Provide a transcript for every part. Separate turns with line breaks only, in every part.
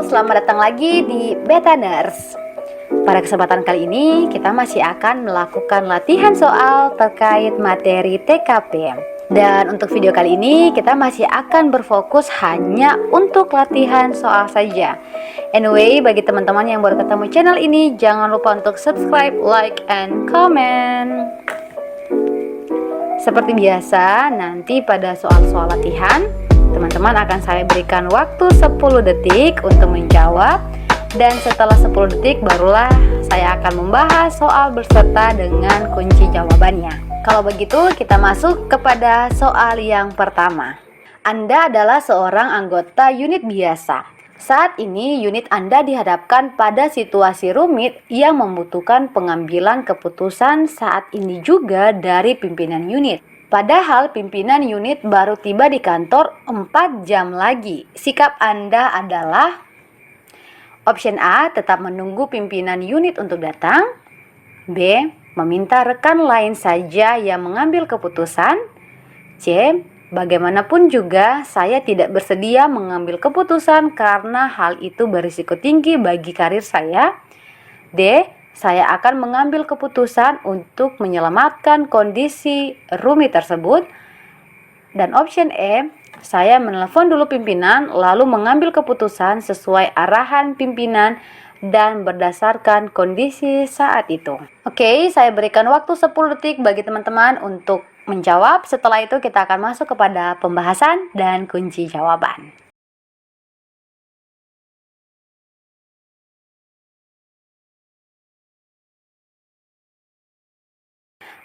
selamat datang lagi di Beta Nurse. Pada kesempatan kali ini, kita masih akan melakukan latihan soal terkait materi TKP. Dan untuk video kali ini, kita masih akan berfokus hanya untuk latihan soal saja. Anyway, bagi teman-teman yang baru ketemu channel ini, jangan lupa untuk subscribe, like, and comment. Seperti biasa, nanti pada soal-soal latihan, teman-teman akan saya berikan waktu 10 detik untuk menjawab. Dan setelah 10 detik barulah saya akan membahas soal berserta dengan kunci jawabannya. Kalau begitu kita masuk kepada soal yang pertama. Anda adalah seorang anggota unit biasa. Saat ini unit Anda dihadapkan pada situasi rumit yang membutuhkan pengambilan keputusan saat ini juga dari pimpinan unit. Padahal pimpinan unit baru tiba di kantor 4 jam lagi. Sikap Anda adalah: option A, tetap menunggu pimpinan unit untuk datang. B, meminta rekan lain saja yang mengambil keputusan. C, bagaimanapun juga saya tidak bersedia mengambil keputusan karena hal itu berisiko tinggi bagi karir saya. D, saya akan mengambil keputusan untuk menyelamatkan kondisi rumit tersebut. Dan option E, saya menelepon dulu pimpinan lalu mengambil keputusan sesuai arahan pimpinan dan berdasarkan kondisi saat itu. Oke, saya berikan waktu 10 detik bagi teman-teman untuk menjawab. Setelah itu kita akan masuk kepada pembahasan dan kunci jawaban.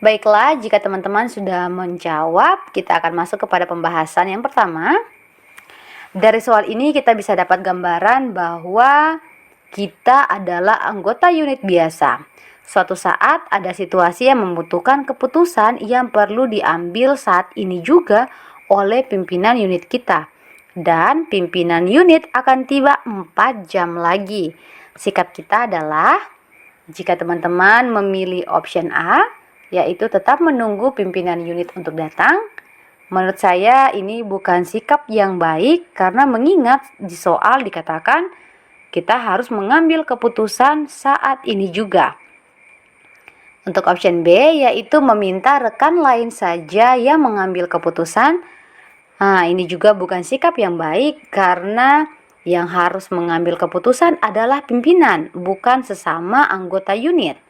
Baiklah, jika teman-teman sudah menjawab, kita akan masuk kepada pembahasan yang pertama. Dari soal ini kita bisa dapat gambaran bahwa kita adalah anggota unit biasa. Suatu saat ada situasi yang membutuhkan keputusan yang perlu diambil saat ini juga oleh pimpinan unit kita. Dan pimpinan unit akan tiba 4 jam lagi. Sikap kita adalah, jika teman-teman memilih option A, yaitu tetap menunggu pimpinan unit untuk datang, menurut saya ini bukan sikap yang baik karena mengingat di soal dikatakan kita harus mengambil keputusan saat ini juga. Untuk option B, yaitu meminta rekan lain saja yang mengambil keputusan. Ini juga bukan sikap yang baik karena yang harus mengambil keputusan adalah pimpinan, bukan sesama anggota unit.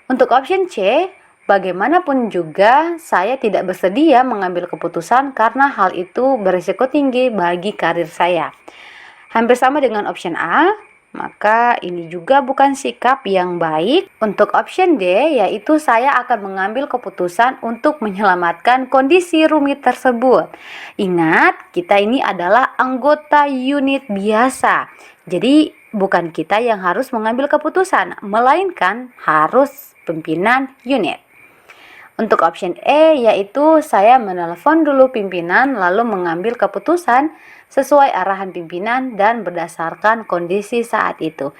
Untuk option C, bagaimanapun juga saya tidak bersedia mengambil keputusan karena hal itu berisiko tinggi bagi karir saya. Hampir sama dengan option A, maka ini juga bukan sikap yang baik. Untuk option D, yaitu saya akan mengambil keputusan untuk menyelamatkan kondisi rumit tersebut. Ingat, kita ini adalah anggota unit biasa. Jadi bukan kita yang harus mengambil keputusan, melainkan harus pimpinan unit. Untuk option E, yaitu saya menelepon dulu pimpinan lalu mengambil keputusan sesuai arahan pimpinan dan berdasarkan kondisi saat itu.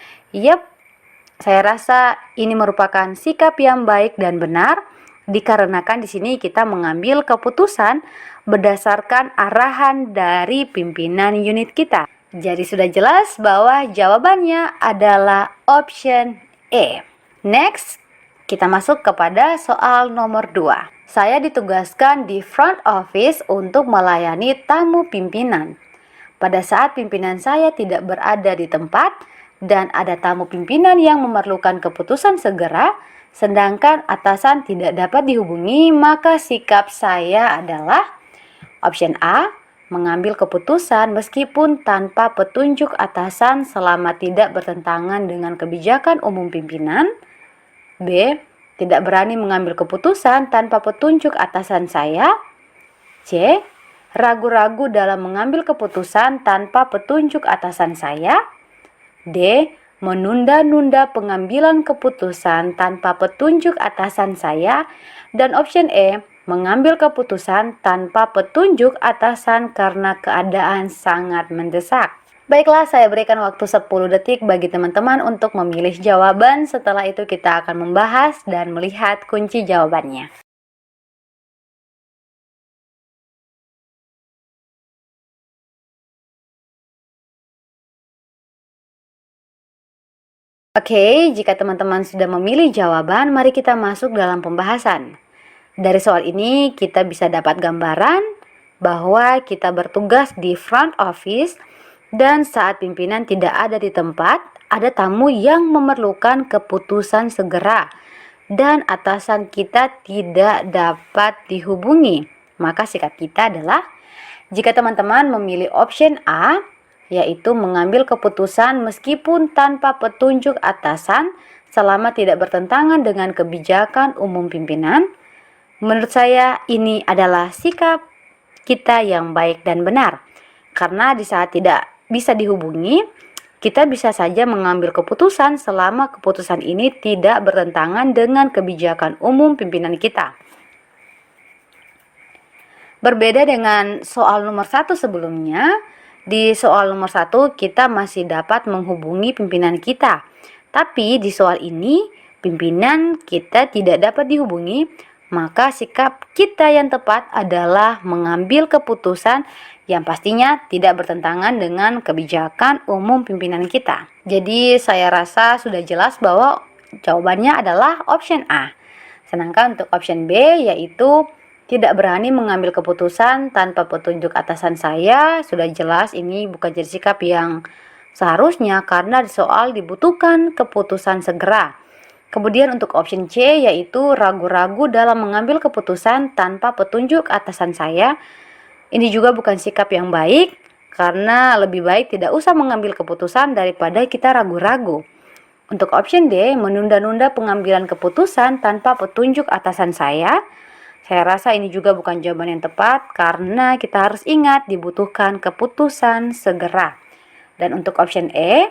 Saya rasa ini merupakan sikap yang baik dan benar dikarenakan di sini kita mengambil keputusan berdasarkan arahan dari pimpinan unit kita. Jadi sudah jelas bahwa jawabannya adalah option E. Next, kita masuk kepada soal nomor 2. Saya ditugaskan di front office untuk melayani tamu pimpinan. Pada saat pimpinan saya tidak berada di tempat dan ada tamu pimpinan yang memerlukan keputusan segera, sedangkan atasan tidak dapat dihubungi, maka sikap saya adalah option A, mengambil keputusan meskipun tanpa petunjuk atasan selama tidak bertentangan dengan kebijakan umum pimpinan. B, tidak berani mengambil keputusan tanpa petunjuk atasan saya. C, ragu-ragu dalam mengambil keputusan tanpa petunjuk atasan saya. D, menunda-nunda pengambilan keputusan tanpa petunjuk atasan saya. Dan option E, mengambil keputusan tanpa petunjuk atasan karena keadaan sangat mendesak. Baiklah, saya berikan waktu 10 detik bagi teman-teman untuk memilih jawaban. Setelah itu kita akan membahas dan melihat kunci jawabannya. Oke, jika teman-teman sudah memilih jawaban, mari kita masuk dalam pembahasan. Dari soal ini kita bisa dapat gambaran bahwa kita bertugas di front office dan saat pimpinan tidak ada di tempat, ada tamu yang memerlukan keputusan segera dan atasan kita tidak dapat dihubungi. Maka sikap kita adalah, jika teman-teman memilih option A, yaitu mengambil keputusan meskipun tanpa petunjuk atasan selama tidak bertentangan dengan kebijakan umum pimpinan, menurut saya ini adalah sikap kita yang baik dan benar. Karena di saat tidak bisa dihubungi, kita bisa saja mengambil keputusan selama keputusan ini tidak bertentangan dengan kebijakan umum pimpinan kita. Berbeda dengan soal nomor 1 sebelumnya, di soal nomor 1 kita masih dapat menghubungi pimpinan kita. Tapi di soal ini pimpinan kita tidak dapat dihubungi, maka sikap kita yang tepat adalah mengambil keputusan yang pastinya tidak bertentangan dengan kebijakan umum pimpinan kita. Jadi saya rasa sudah jelas bahwa jawabannya adalah option A. Sedangkan untuk option B yaitu tidak berani mengambil keputusan tanpa petunjuk atasan saya, sudah jelas ini bukan jadi sikap yang seharusnya karena di soal dibutuhkan keputusan segera. Kemudian untuk option C yaitu ragu-ragu dalam mengambil keputusan tanpa petunjuk atasan saya. Ini juga bukan sikap yang baik karena lebih baik tidak usah mengambil keputusan daripada kita ragu-ragu. Untuk option D, menunda-nunda pengambilan keputusan tanpa petunjuk atasan saya rasa ini juga bukan jawaban yang tepat karena kita harus ingat dibutuhkan keputusan segera. Dan untuk option E,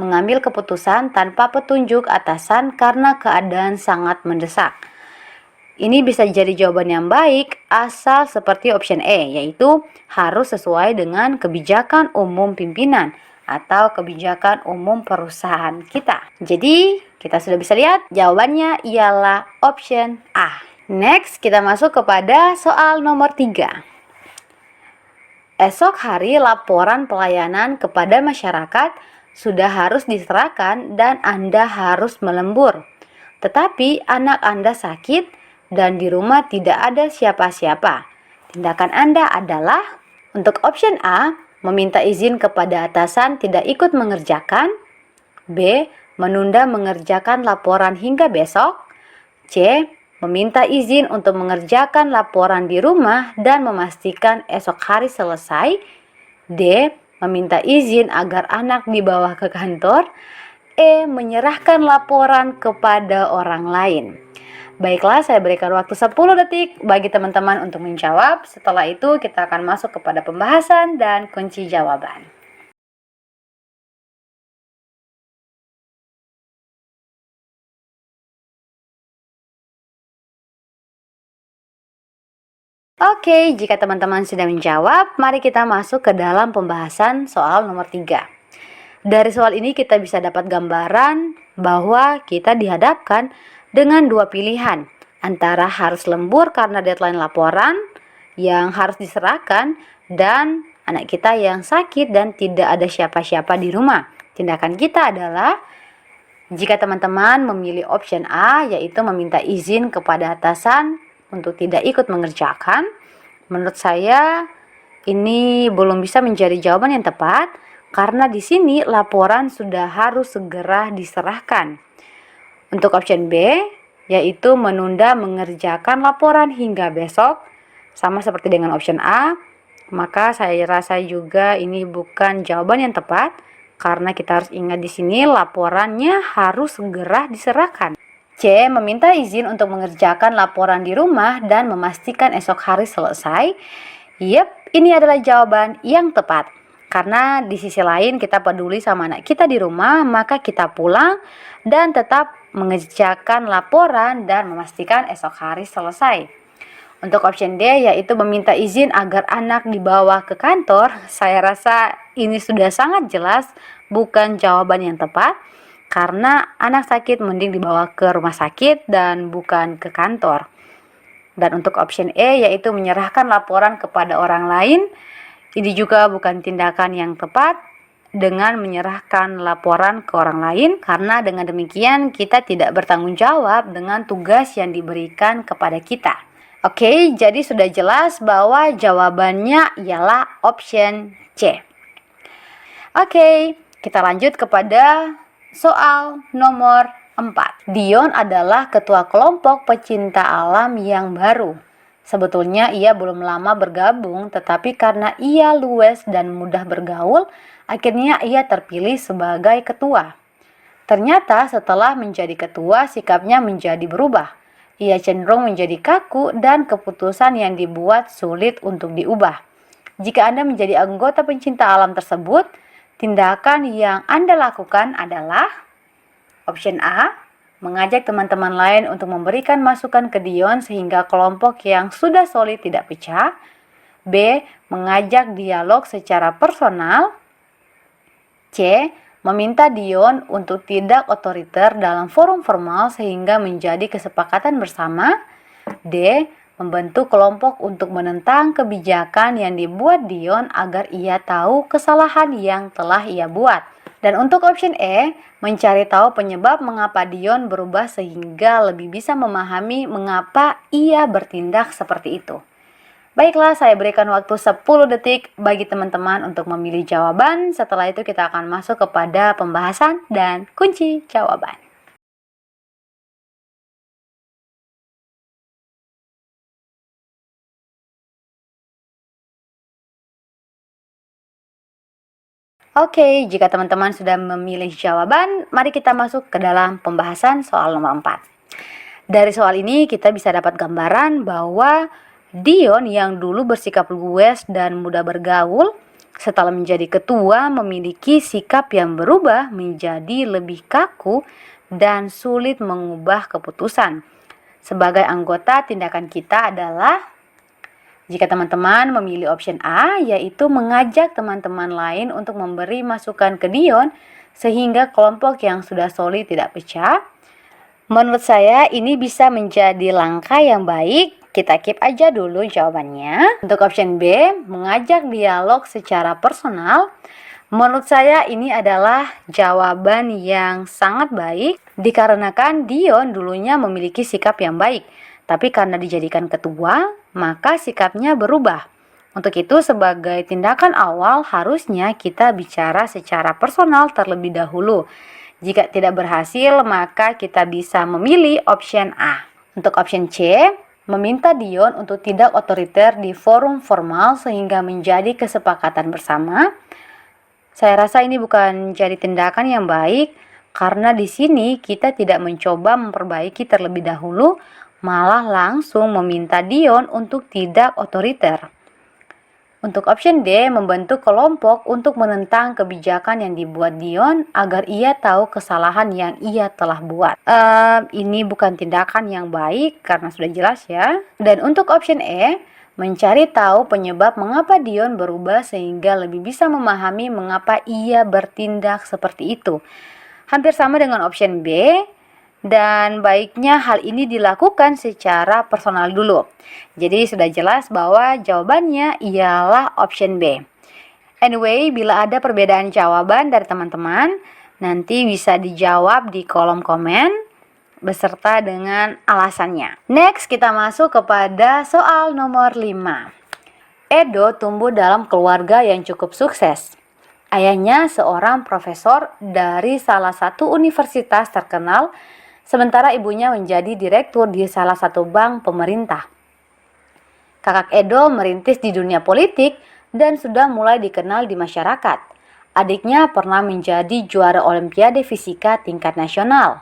mengambil keputusan tanpa petunjuk atasan karena keadaan sangat mendesak. Ini bisa jadi jawaban yang baik asal seperti option E, yaitu harus sesuai dengan kebijakan umum pimpinan atau kebijakan umum perusahaan kita. Jadi, kita sudah bisa lihat jawabannya ialah option A. Next, kita masuk kepada soal nomor 3. Esok hari laporan pelayanan kepada masyarakat sudah harus diserahkan dan Anda harus melembur. Tetapi anak Anda sakit dan di rumah tidak ada siapa-siapa. Tindakan Anda adalah untuk option A, meminta izin kepada atasan tidak ikut mengerjakan. B, menunda mengerjakan laporan hingga besok. C, meminta izin untuk mengerjakan laporan di rumah dan memastikan esok hari selesai. D, meminta izin agar anak dibawa ke kantor. E, menyerahkan laporan kepada orang lain. Baiklah, saya berikan waktu 10 detik bagi teman-teman untuk menjawab. Setelah itu kita akan masuk kepada pembahasan dan kunci jawaban. Oke, jika teman-teman sudah menjawab, mari kita masuk ke dalam pembahasan soal nomor 3. Dari soal ini kita bisa dapat gambaran bahwa kita dihadapkan dengan dua pilihan, antara harus lembur karena deadline laporan yang harus diserahkan dan anak kita yang sakit dan tidak ada siapa-siapa di rumah. Tindakan kita adalah, jika teman-teman memilih option A, yaitu meminta izin kepada atasan untuk tidak ikut mengerjakan, menurut saya ini belum bisa menjadi jawaban yang tepat karena di sini laporan sudah harus segera diserahkan. Untuk option B, yaitu menunda mengerjakan laporan hingga besok, sama seperti dengan option A, maka saya rasa juga ini bukan jawaban yang tepat karena kita harus ingat di sini laporannya harus segera diserahkan. C, meminta izin untuk mengerjakan laporan di rumah dan memastikan esok hari selesai. Yep, ini adalah jawaban yang tepat. Karena di sisi lain kita peduli sama anak kita di rumah, maka kita pulang dan tetap mengerjakan laporan dan memastikan esok hari selesai. Untuk option D, yaitu meminta izin agar anak dibawa ke kantor, saya rasa ini sudah sangat jelas bukan jawaban yang tepat. Karena anak sakit mending dibawa ke rumah sakit dan bukan ke kantor. Dan untuk option E, yaitu menyerahkan laporan kepada orang lain, ini juga bukan tindakan yang tepat dengan menyerahkan laporan ke orang lain, karena dengan demikian kita tidak bertanggung jawab dengan tugas yang diberikan kepada kita. Oke, jadi sudah jelas bahwa jawabannya ialah option C. Oke, kita lanjut kepada soal nomor 4. Dion adalah ketua kelompok pecinta alam yang baru. Sebetulnya ia belum lama bergabung, tetapi karena ia luwes dan mudah bergaul, akhirnya ia terpilih sebagai ketua. Ternyata setelah menjadi ketua, sikapnya menjadi berubah. Ia cenderung menjadi kaku dan keputusan yang dibuat sulit untuk diubah. Jika Anda menjadi anggota pencinta alam tersebut, tindakan yang Anda lakukan adalah option A, mengajak teman-teman lain untuk memberikan masukan ke Dion sehingga kelompok yang sudah solid tidak pecah. B, mengajak dialog secara personal. C, meminta Dion untuk tidak otoriter dalam forum formal sehingga menjadi kesepakatan bersama. D, membentuk kelompok untuk menentang kebijakan yang dibuat Dion agar ia tahu kesalahan yang telah ia buat. Dan untuk option E, mencari tahu penyebab mengapa Dion berubah sehingga lebih bisa memahami mengapa ia bertindak seperti itu. Baiklah, saya berikan waktu 10 detik bagi teman-teman untuk memilih jawaban. Setelah itu kita akan masuk kepada pembahasan dan kunci jawaban. Oke, jika teman-teman sudah memilih jawaban, mari kita masuk ke dalam pembahasan soal nomor 4. Dari soal ini kita bisa dapat gambaran bahwa Dion yang dulu bersikap luwes dan mudah bergaul, setelah menjadi ketua memiliki sikap yang berubah menjadi lebih kaku dan sulit mengubah keputusan. Sebagai anggota, tindakan kita adalah, jika teman-teman memilih option A, yaitu mengajak teman-teman lain untuk memberi masukan ke Dion sehingga kelompok yang sudah solid tidak pecah. Menurut saya ini bisa menjadi langkah yang baik. Kita keep aja dulu jawabannya. Untuk option B, mengajak dialog secara personal. Menurut saya ini adalah jawaban yang sangat baik dikarenakan Dion dulunya memiliki sikap yang baik. Tapi karena dijadikan ketua, maka sikapnya berubah. Untuk itu, sebagai tindakan awal, harusnya kita bicara secara personal terlebih dahulu. Jika tidak berhasil, maka kita bisa memilih option A. Untuk option C, meminta Dion untuk tidak otoriter di forum formal sehingga menjadi kesepakatan bersama. Saya rasa ini bukan jadi tindakan yang baik, karena di sini kita tidak mencoba memperbaiki terlebih dahulu, malah langsung meminta Dion untuk tidak otoriter. Untuk option D, membentuk kelompok untuk menentang kebijakan yang dibuat Dion agar ia tahu kesalahan yang ia telah buat. Ini bukan tindakan yang baik karena sudah jelas ya. Dan untuk option E, mencari tahu penyebab mengapa Dion berubah sehingga lebih bisa memahami mengapa ia bertindak seperti itu. Hampir sama dengan option B. Dan baiknya hal ini dilakukan secara personal dulu. Jadi sudah jelas bahwa jawabannya ialah option B. Anyway, bila ada perbedaan jawaban dari teman-teman, nanti bisa dijawab di kolom komen beserta dengan alasannya. Next, kita masuk kepada soal nomor 5. Edo tumbuh dalam keluarga yang cukup sukses. Ayahnya seorang profesor dari salah satu universitas terkenal, sementara ibunya menjadi direktur di salah satu bank pemerintah. Kakak Edo merintis di dunia politik dan sudah mulai dikenal di masyarakat. Adiknya pernah menjadi juara olimpiade fisika tingkat nasional.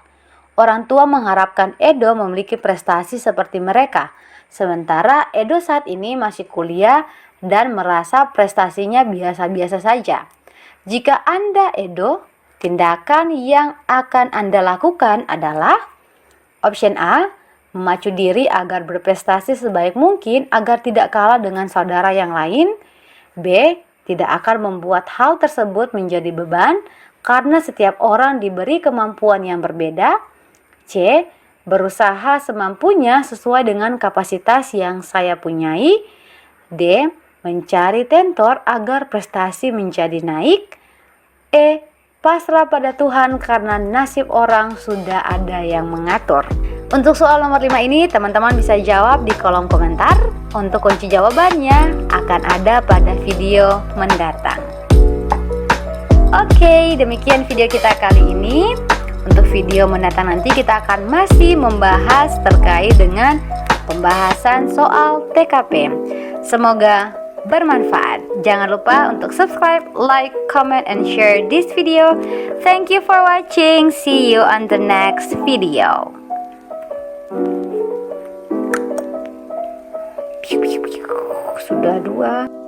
Orang tua mengharapkan Edo memiliki prestasi seperti mereka, sementara Edo saat ini masih kuliah dan merasa prestasinya biasa-biasa saja. Jika Anda Edo, tindakan yang akan Anda lakukan adalah option A, memacu diri agar berprestasi sebaik mungkin agar tidak kalah dengan saudara yang lain. B, tidak akan membuat hal tersebut menjadi beban karena setiap orang diberi kemampuan yang berbeda. C, berusaha semampunya sesuai dengan kapasitas yang saya punyai. D, mencari tentor agar prestasi menjadi naik. pasrah pada Tuhan karena nasib orang sudah ada yang mengatur. Untuk soal nomor 5 ini teman-teman bisa jawab di kolom komentar. Untuk kunci jawabannya akan ada pada video mendatang. Oke, demikian video kita kali ini. Untuk video mendatang nanti kita akan masih membahas terkait dengan pembahasan soal TKP. Semoga bermanfaat. Jangan lupa untuk subscribe, like, comment, and share this video. Thank you for watching. See you on the next video. Sudah 2.